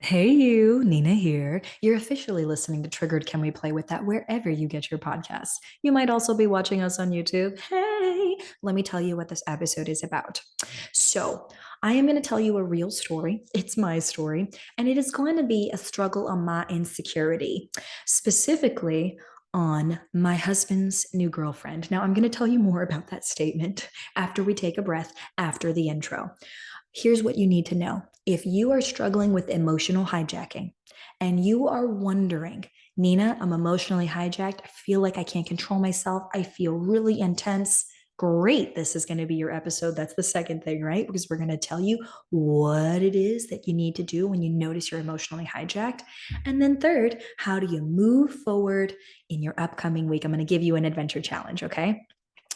Hey you, Nina here. You're officially listening to Triggered Can We Play With That wherever you get your podcasts. You might also be watching us on YouTube. Hey, let me tell you what this episode is about. So, I am going to tell you a real story. It's my story, and it is going to be a struggle on my insecurity, specifically on my husband's new girlfriend. Now, I'm going to tell you more about that statement after we take a breath after the intro. Here's what you need to know. If you are struggling with emotional hijacking and you are wondering, Nina, I'm emotionally hijacked. I feel like I can't control myself. I feel really intense. Great. This is going to be your episode. That's the second thing, right? Because we're going to tell you what it is that you need to do when you notice you're emotionally hijacked. And then, third, how do you move forward in your upcoming week? I'm going to give you an adventure challenge, okay?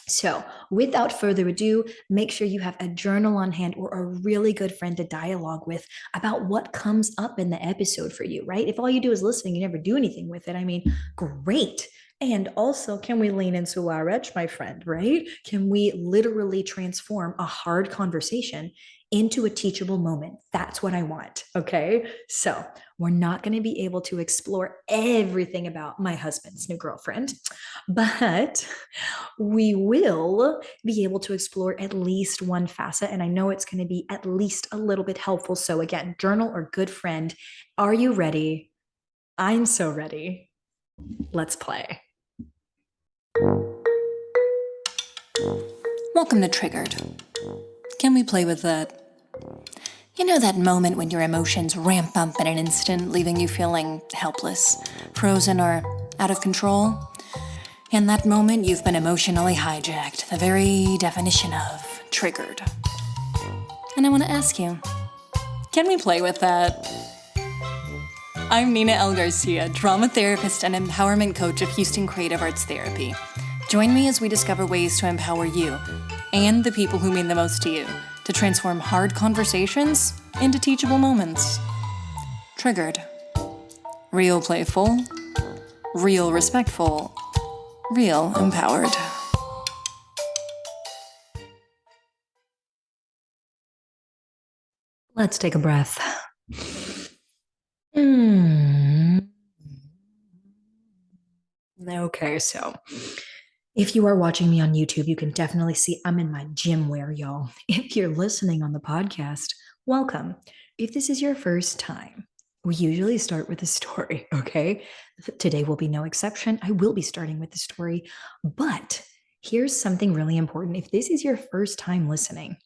So, without further ado, make sure you have a journal on hand or a really good friend to dialogue with about what comes up in the episode for you, right? If all you do is listening, you never do anything with it. I mean, great. And also, can we lean into our edge, my friend, right? Can we literally transform a hard conversation into a teachable moment? That's what I want. Okay. So, we're not going to be able to explore everything about my husband's new girlfriend, but we will be able to explore at least one facet. And I know it's going to be at least a little bit helpful. So, again, journal or good friend, are you ready? I'm so ready. Let's play. Welcome to Triggered. Can we play with that? You know that moment when your emotions ramp up in an instant, leaving you feeling helpless, frozen, or out of control? In that moment, you've been emotionally hijacked, the very definition of triggered. And I want to ask you, can we play with that? I'm Nina L. Garcia, drama therapist and empowerment coach of Houston Creative Arts Therapy. Join me as we discover ways to empower you and the people who mean the most to you to transform hard conversations into teachable moments. Triggered. Real playful, real respectful, real empowered. Let's take a breath. Hmm. Okay, so if you are watching me on YouTube, you can definitely see I'm in my gym wear, y'all. If you're listening on the podcast, welcome. If this is your first time, we usually start with a story, okay? Today will be no exception. I will be starting with the story, but here's something really important. If this is your first time listening,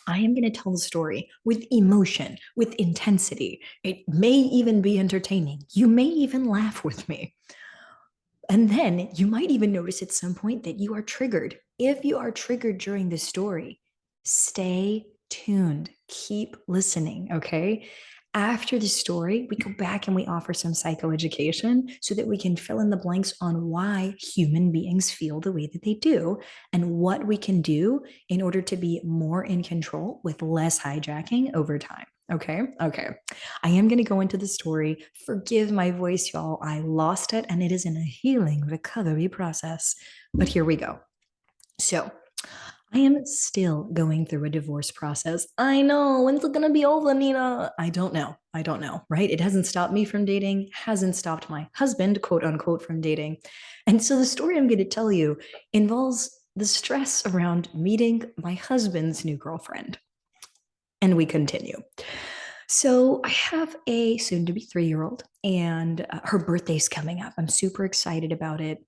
I am going to tell the story with emotion, with intensity. It may even be entertaining. You may even laugh with me. And then you might even notice at some point that you are triggered. If you are triggered during the story, stay tuned. Keep listening, okay? After the story, we go back and we offer some psychoeducation so that we can fill in the blanks on why human beings feel the way that they do and what we can do in order to be more in control with less hijacking over time. Okay. Okay. I am going to go into the story. Forgive my voice, y'all. I lost it and it is in a healing recovery process. But here we go. So, I am still going through a divorce process. I know. When's it going to be over, Nina? I don't know. I don't know, right? It hasn't stopped me from dating, hasn't stopped my husband, quote unquote, from dating. And so the story I'm going to tell you involves the stress around meeting my husband's new girlfriend. And we continue. So I have a soon to be 3 year old, and her birthday's coming up. I'm super excited about it.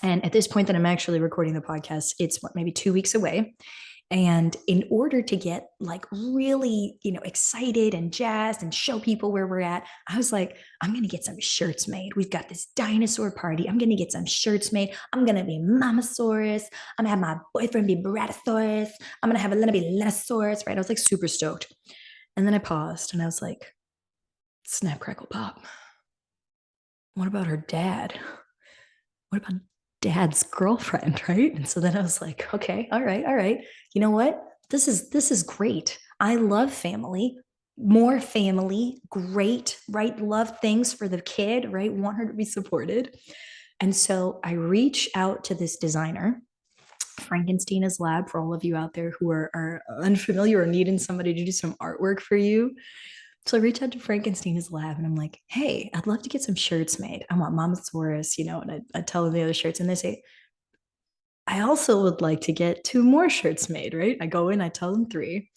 And at this point that I'm actually recording the podcast, it's what, maybe 2 weeks away. And in order to get like really, excited and jazzed and show people where we're at, I was like, I'm going to get some shirts made. We've got this dinosaur party. I'm going to get some shirts made. I'm going to be Mamisaurus. I'm going to have my boyfriend be Bratosaurus. I'm going to have Elena be Lenosaurus, right? I was like super stoked. And then I paused and I was like, snap, crackle, pop. What about her dad? What about dad's girlfriend, right? And so then I was like, okay, all right, all right. You know what? This is great. I love family. More family, great, right? Love things for the kid, right? Want her to be supported. And so I reach out to this designer, Frankenstein's Lab, for all of you out there who are unfamiliar or needing somebody to do some artwork for you. So I reach out to Frankenstein's lab and I'm like, hey, I'd love to get some shirts made. I want Mamisaurus, and I tell them the other shirts and they say, I also would like to get two more shirts made, right? I go in, I tell them three,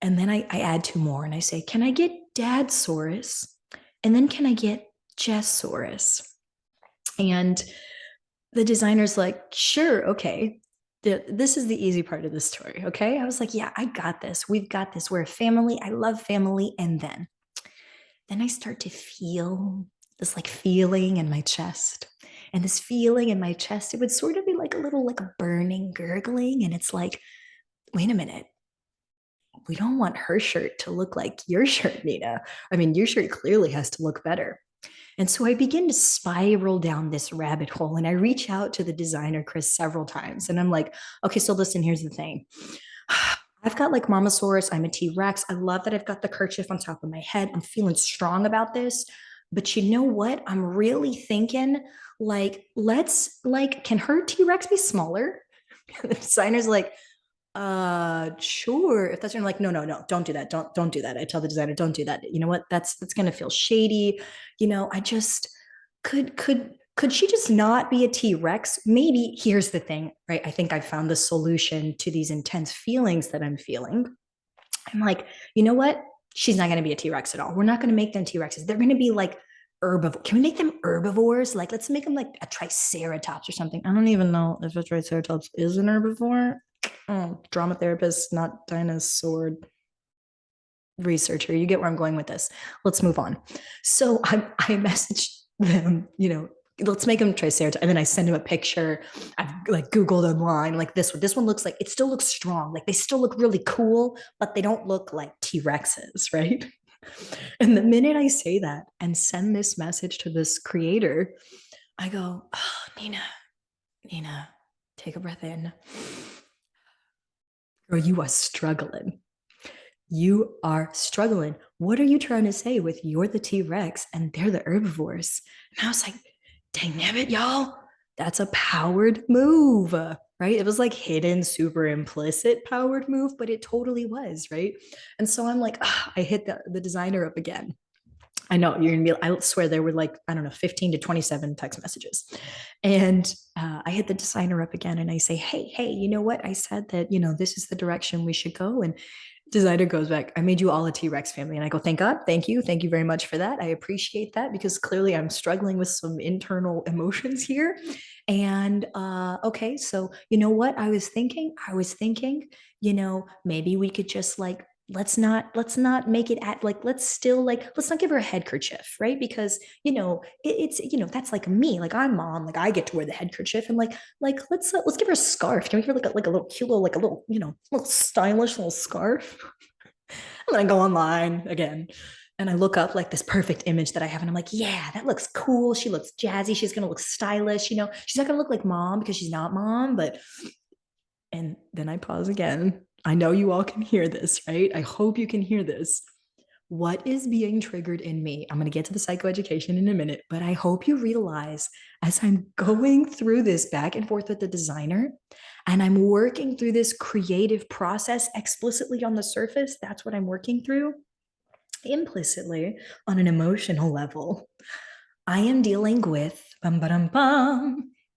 and then I add two more and I say, can I get Dadsaurus? And then can I get Jessaurus? And the designer's like, sure, okay. This is the easy part of the story, okay? I was like, yeah, I got this. We've got this. We're a family. I love family. And then I start to feel this like feeling in my chest. And this feeling in my chest, it would sort of be like a little like a burning, gurgling. And it's like, wait a minute. We don't want her shirt to look like your shirt, Nina. I mean, your shirt clearly has to look better. And so I begin to spiral down this rabbit hole and I reach out to the designer, Chris, several times. And I'm like, okay, so listen, here's the thing. I've got like Mamasaurus. I'm a T Rex. I love that I've got the kerchief on top of my head. I'm feeling strong about this. But you know what? I'm really thinking like, let's like, can her T Rex be smaller? The designer's like, sure, if that's what I'm like, no, don't do that, don't do that. I tell the designer, don't do that. You know what, that's gonna feel shady. I just could she just not be a T-Rex? Maybe. Here's the thing, right? I think I found the solution to these intense feelings that I'm feeling. I'm like, you know what, she's not going to be a T-Rex at all. We're not going to make them T-Rexes. They're going to be like herbivore. Can we make them herbivores? Like, let's make them like a triceratops or something. I don't even know if a triceratops is an herbivore. Oh, drama therapist, not dinosaur researcher. You get where I'm going with this. Let's move on. So I messaged them, let's make them triceratops. And then I send him a picture. I've like Googled online, like this one looks like, it still looks strong. Like they still look really cool, but they don't look like T-Rexes, right? And the minute I say that and send this message to this creator, I go, oh, Nina, take a breath in. Girl, you are struggling. You are struggling. What are you trying to say with you're the T-Rex and they're the herbivores? And I was like, dang it, y'all. That's a powered move, right? It was like hidden, super implicit powered move, but it totally was, right? And so I'm like, I hit the designer up again. I know you're gonna be, I swear there were like, I don't know, 15 to 27 text messages. And I hit the designer up again and I say, hey, you know what? I said that, this is the direction we should go. And designer goes back, I made you all a T-Rex family. And I go, thank God, thank you very much for that. I appreciate that because clearly I'm struggling with some internal emotions here. And okay, so you know what I was thinking? Maybe we could just like, let's not make it at like, let's not give her a headkerchief, right? Because it's that's like me, like I'm mom, like I get to wear the headkerchief, and let's give her a scarf. Can we give her like a little cute little, like a little, little stylish little scarf? And then I go online again and I look up like this perfect image that I have, and I'm like, yeah, that looks cool. She looks jazzy. She's gonna look stylish. She's not gonna look like mom because she's not mom, but. And then I pause again. I know you all can hear this, right? I hope you can hear this. What is being triggered in me? I'm going to get to the psychoeducation in a minute, but I hope you realize as I'm going through this back and forth with the designer and I'm working through this creative process explicitly on the surface, that's what I'm working through. Implicitly, on an emotional level, I am dealing with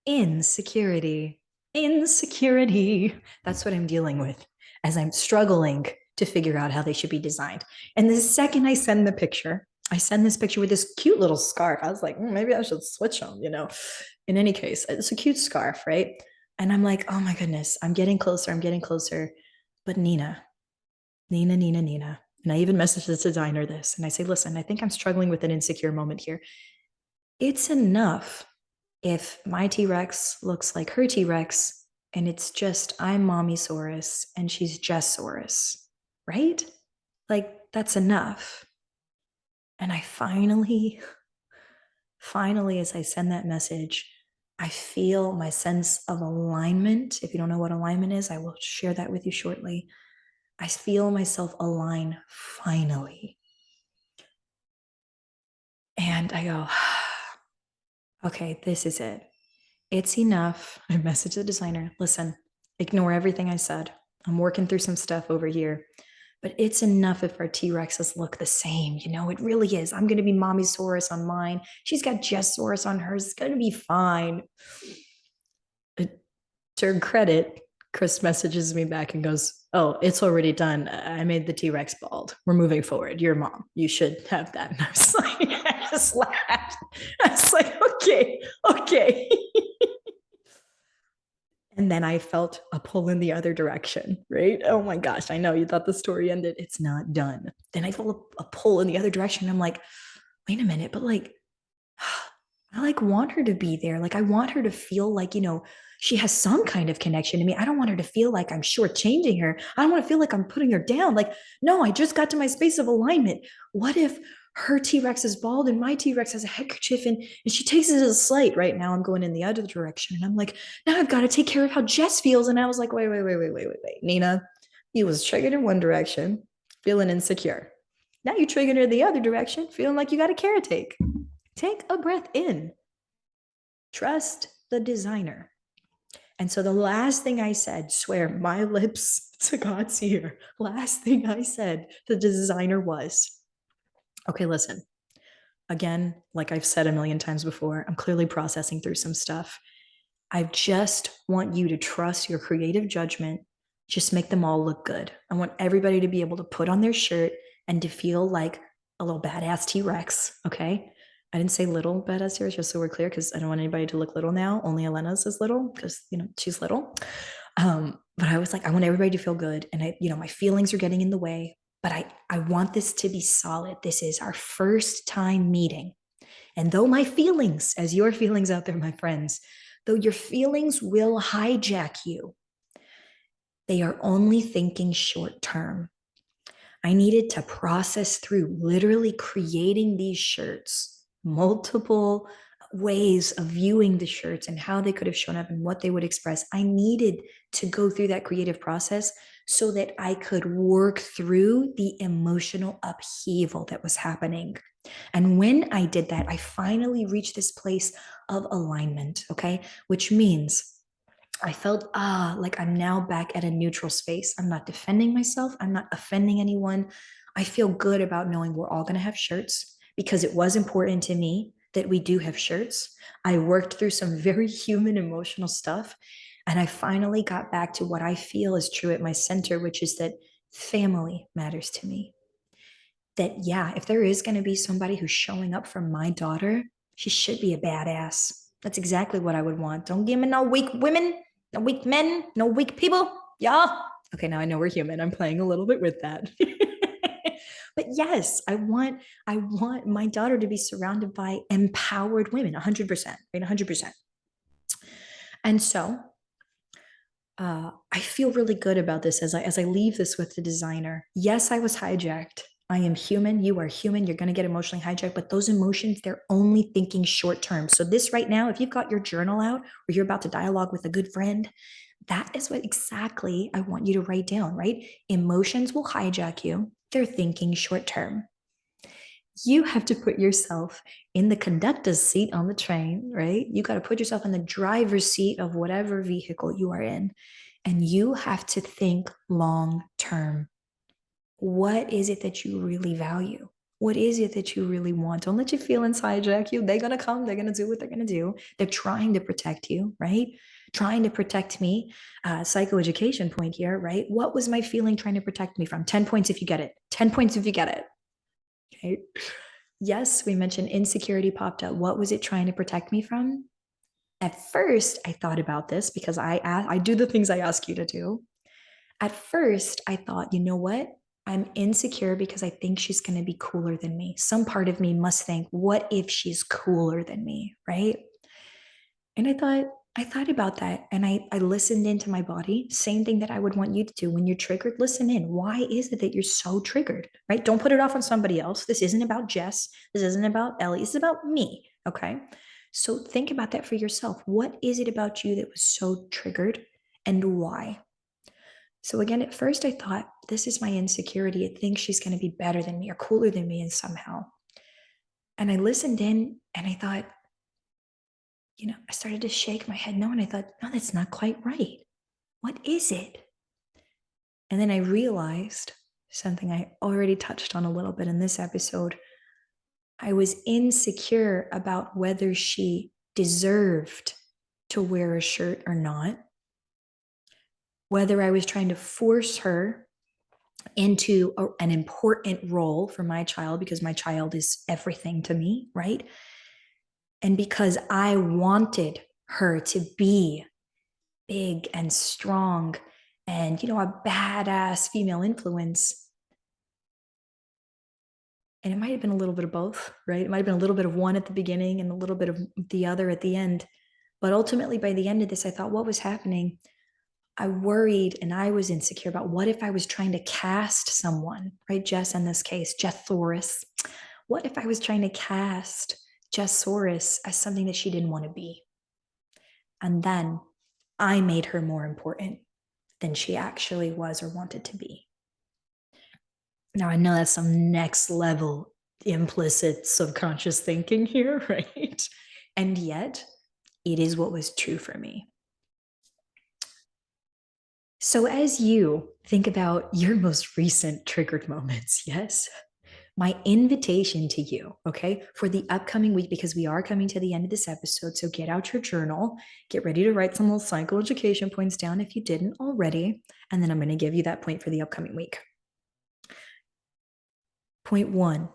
insecurity. Insecurity. That's what I'm dealing with as I'm struggling to figure out how they should be designed. And the second I send this picture with this cute little scarf. I was like, maybe I should switch them, In any case, it's a cute scarf, right? And I'm like, oh my goodness, I'm getting closer. I'm getting closer. But Nina. And I even messaged the designer this and I say, listen, I think I'm struggling with an insecure moment here. It's enough if my T-Rex looks like her T-Rex and it's just I'm Mamisaurus and she's Jessaurus, right? Like that's enough. And I finally, as I send that message, I feel my sense of alignment. If you don't know what alignment is, I will share that with you shortly. I feel myself align finally. And I go, okay, this is it. It's enough. I messaged the designer, listen, ignore everything I said. I'm working through some stuff over here. But it's enough if our T-Rexes look the same. It really is. I'm going to be Mamisaurus on mine. She's got Jessaurus on hers. It's going to be fine. To her credit, Chris messages me back and goes, "Oh, it's already done. I made the T-Rex bald. We're moving forward. Your mom. You should have that." And I was like, I just laughed. I was like, okay. And then I felt a pull in the other direction, right? Oh my gosh, I know you thought the story ended. It's not done. Then I felt a pull in the other direction. I'm like, wait a minute, but like, I like want her to be there. Like I want her to feel like, she has some kind of connection to me. I don't want her to feel like I'm shortchanging her. I don't want to feel like I'm putting her down. Like, no, I just got to my space of alignment. What if her T-Rex is bald and my T-Rex has a handkerchief and she takes it as a slight? Right now I'm going in the other direction. And I'm like, now I've got to take care of how Jess feels. And I was like, wait. Nina, you was triggered in one direction, feeling insecure. Now you triggered in the other direction, feeling like you got a caretake. Take a breath in. Trust the designer. And so the last thing I said, swear my lips to God's ear, last thing I said to the designer was, okay, listen, again, like I've said a million times before, I'm clearly processing through some stuff. I just want you to trust your creative judgment. Just make them all look good. I want everybody to be able to put on their shirt and to feel like a little badass T-Rex, okay? I didn't say little badass T-Rex, just so we're clear, because I don't want anybody to look little now. Only Elena's is little, because, she's little. But I was like, I want everybody to feel good. And my feelings are getting in the way, but I want this to be solid. This is our first time meeting. And though my feelings, as your feelings out there, my friends, though your feelings will hijack you, they are only thinking short term. I needed to process through literally creating these shirts, multiple ways of viewing the shirts and how they could have shown up and what they would express. I needed to go through that creative process so that I could work through the emotional upheaval that was happening. And when I did that, I finally reached this place of alignment, okay? Which means I felt, like I'm now back at a neutral space. I'm not defending myself. I'm not offending anyone. I feel good about knowing we're all going to have shirts because it was important to me that we do have shirts. I worked through some very human emotional stuff. And I finally got back to what I feel is true at my center, which is that family matters to me. That, yeah, if there is going to be somebody who's showing up for my daughter, she should be a badass. That's exactly what I would want. Don't give me no weak women, no weak men, no weak people. Yeah. Okay, now I know we're human. I'm playing a little bit with that. But yes, I want my daughter to be surrounded by empowered women, 100%, right? 100%. And so I feel really good about this as I leave this with the designer. Yes, I was hijacked. I am human. You are human. You're going to get emotionally hijacked, but those emotions, they're only thinking short term. So, this right now, if you've got your journal out or you're about to dialogue with a good friend, that is what exactly I want you to write down, right? Emotions will hijack you. They're thinking short term. You have to put yourself in the conductor's seat on the train, right? You got to put yourself in the driver's seat of whatever vehicle you are in. And you have to think long term. What is it that you really value? What is it that you really want? Don't let your feelings hijack you. They're going to come. They're going to do what they're going to do. They're trying to protect you, right? Trying to protect me. Psychoeducation point here, right? What was my feeling trying to protect me from? 10 points if you get it. 10 points if you get it. Okay. Yes, we mentioned insecurity popped up. What was it trying to protect me from? At first, I thought about this because I do the things I ask you to do. At first, I thought, you know what? I'm insecure because I think she's going to be cooler than me. Some part of me must think, what if she's cooler than me, right? And I thought about that and I listened into my body. Same thing that I would want you to do when you're triggered. Listen in. Why is it that you're so triggered, right? Don't put it off on somebody else. This isn't about Jess. This isn't about Ellie. This is about me, okay? So think about that for yourself. What is it about you that was so triggered and why? So again, at first I thought, this is my insecurity. It thinks she's going to be better than me or cooler than me and somehow. And I listened in and I thought, I started to shake my head no, and I thought, no, that's not quite right. What is it? And then I realized something I already touched on a little bit in this episode. I was insecure about whether she deserved to wear a shirt or not, whether I was trying to force her into an important role for my child because my child is everything to me, right? And because I wanted her to be big and strong and, a badass female influence. And it might have been a little bit of both, right? It might have been a little bit of one at the beginning and a little bit of the other at the end. But ultimately, by the end of this, I thought, what was happening? I worried and I was insecure about what if I was trying to cast someone, right? Jess in this case, Jethosaurus. What if I was trying to cast Jessaurus as something that she didn't want to be? And then I made her more important than she actually was or wanted to be. Now, I know that's some next level implicit subconscious thinking here, right? And yet, it is what was true for me. So, as you think about your most recent triggered moments, yes, my invitation to you, okay, for the upcoming week, because we are coming to the end of this episode. So, get out your journal, get ready to write some little psychoeducation points down if you didn't already. And then I'm going to give you that point for the upcoming week. Point 1,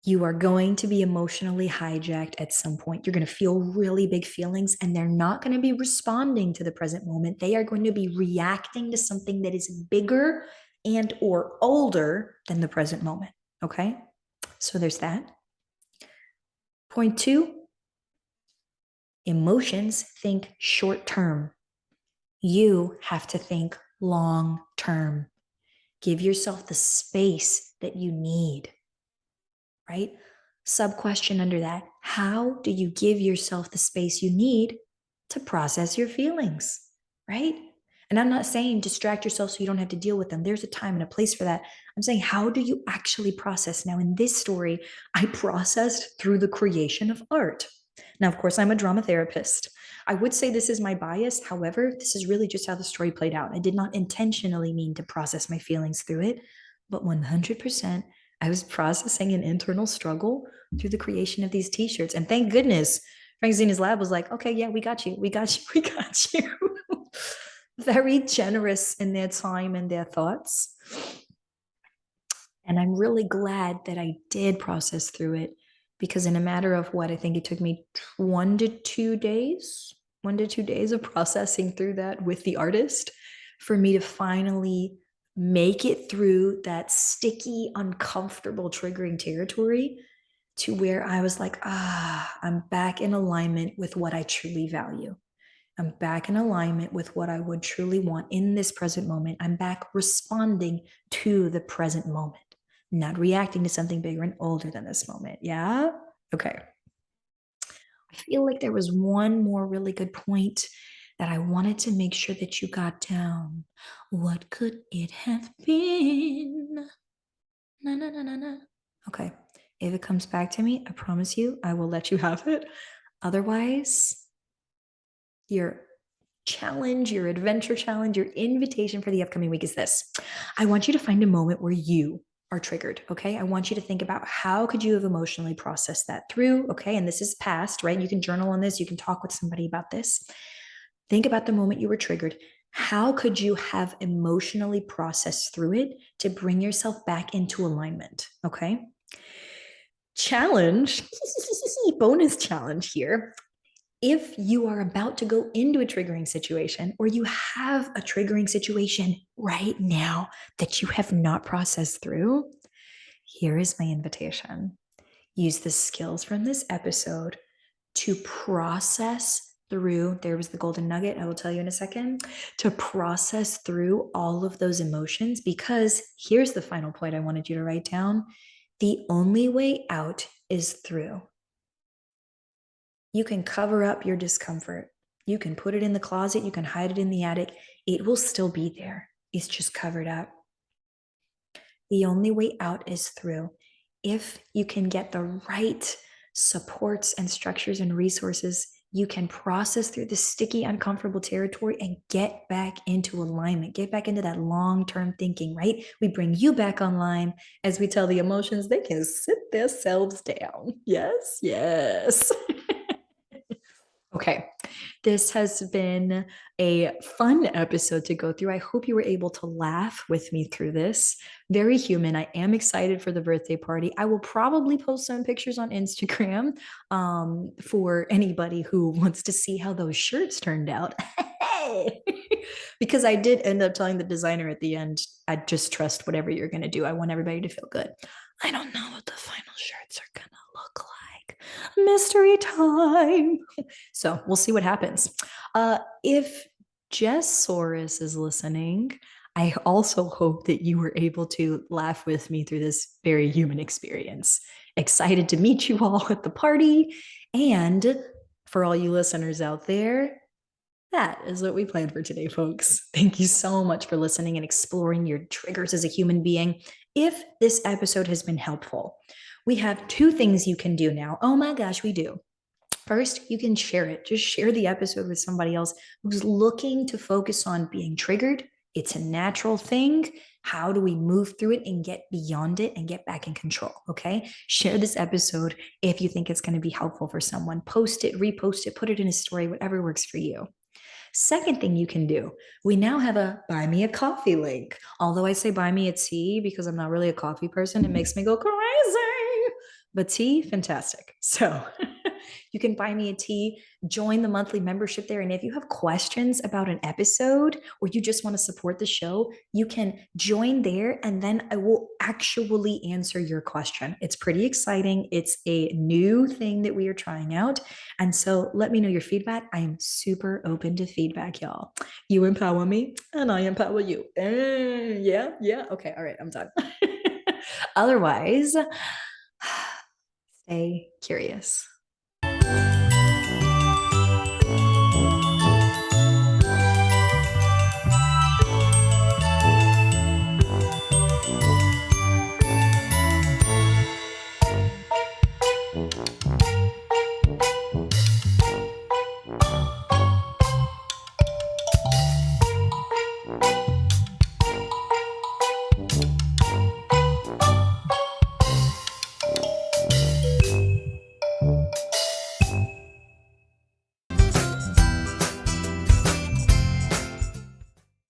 you are going to be emotionally hijacked at some point. You're going to feel really big feelings, and they're not going to be responding to the present moment. They are going to be reacting to something that is bigger and or older than the present moment. Okay? So there's that. Point 2, emotions think short term. You have to think long term. Give yourself the space that you need. Right? Sub question under that: how do you give yourself the space you need to process your feelings? Right? And I'm not saying distract yourself so you don't have to deal with them. There's a time and a place for that. I'm saying, how do you actually process? Now, in this story, I processed through the creation of art. Now, of course, I'm a drama therapist. I would say this is my bias. However, this is really just how the story played out. I did not intentionally mean to process my feelings through it, but 100% I was processing an internal struggle through the creation of these t-shirts. And thank goodness Frank Zena's lab was like, okay, yeah, we got you. We got you. We got you. Very generous in their time and their thoughts. And I'm really glad that I did process through it, because in a matter of what, I think it took me 1 to 2 days, 1 to 2 days of processing through that with the artist for me to finally make it through that sticky, uncomfortable, triggering territory to where I was like, I'm back in alignment with what I truly value. I'm back in alignment with what I would truly want in this present moment. I'm back responding to the present moment, not reacting to something bigger and older than this moment. Yeah? Okay. I feel like there was one more really good point that I wanted to make sure that you got down. What could it have been? Na, na, na, na, na. Okay. If it comes back to me, I promise you, I will let you have it. Otherwise, your challenge, your adventure challenge, your invitation for the upcoming week is this. I want you to find a moment where you are triggered, okay? I want you to think about how could you have emotionally processed that through, okay? And this is past, right? You can journal on this, you can talk with somebody about this. Think about the moment you were triggered. How could you have emotionally processed through it to bring yourself back into alignment, okay? Challenge, bonus challenge here. If you are about to go into a triggering situation, or you have a triggering situation right now that you have not processed through, here is my invitation. Use the skills from this episode to process through, there was the golden nugget, I will tell you in a second, to process through all of those emotions, because here's the final point I wanted you to write down. The only way out is through. You can cover up your discomfort. You can put it in the closet. You can hide it in the attic. It will still be there. It's just covered up. The only way out is through. If you can get the right supports and structures and resources you can process through the sticky, uncomfortable territory and get back into alignment, get back into that long-term thinking, right? We bring you back online as we tell the emotions they can sit themselves down. Yes, yes. Okay, this has been a fun episode to go through. I hope you were able to laugh with me through this. Very human. I am excited for the birthday party. I will probably post some pictures on Instagram for anybody who wants to see how those shirts turned out. Because I did end up telling the designer at the end, I just trust whatever you're going to do. I want everybody to feel good. I don't know what the final shirts are going to look like. Mystery time. So we'll see what happens. If Jessaurus is listening, I also hope that you were able to laugh with me through this very human experience. Excited to meet you all at the party. And for all you listeners out there, that is what we planned for today, folks. Thank you so much for listening and exploring your triggers as a human being. If this episode has been helpful, we have two things you can do now. Oh my gosh, we do. First, you can share it. Just share the episode with somebody else who's looking to focus on being triggered. It's a natural thing. How do we move through it and get beyond it and get back in control? Okay. Share this episode if you think it's going to be helpful for someone. Post it, repost it, put it in a story, whatever works for you. Second thing you can do, we now have a buy me a coffee link. Although I say buy me a tea because I'm not really a coffee person, it makes me go crazy. But tea, fantastic. So you can buy me a tea, join the monthly membership there. And if you have questions about an episode or you just want to support the show, you can join there and then I will actually answer your question. It's pretty exciting. It's a new thing that we are trying out. And so let me know your feedback. I am super open to feedback, y'all. You empower me and I empower you. Yeah, yeah. Okay, all right, I'm done. Otherwise, stay curious.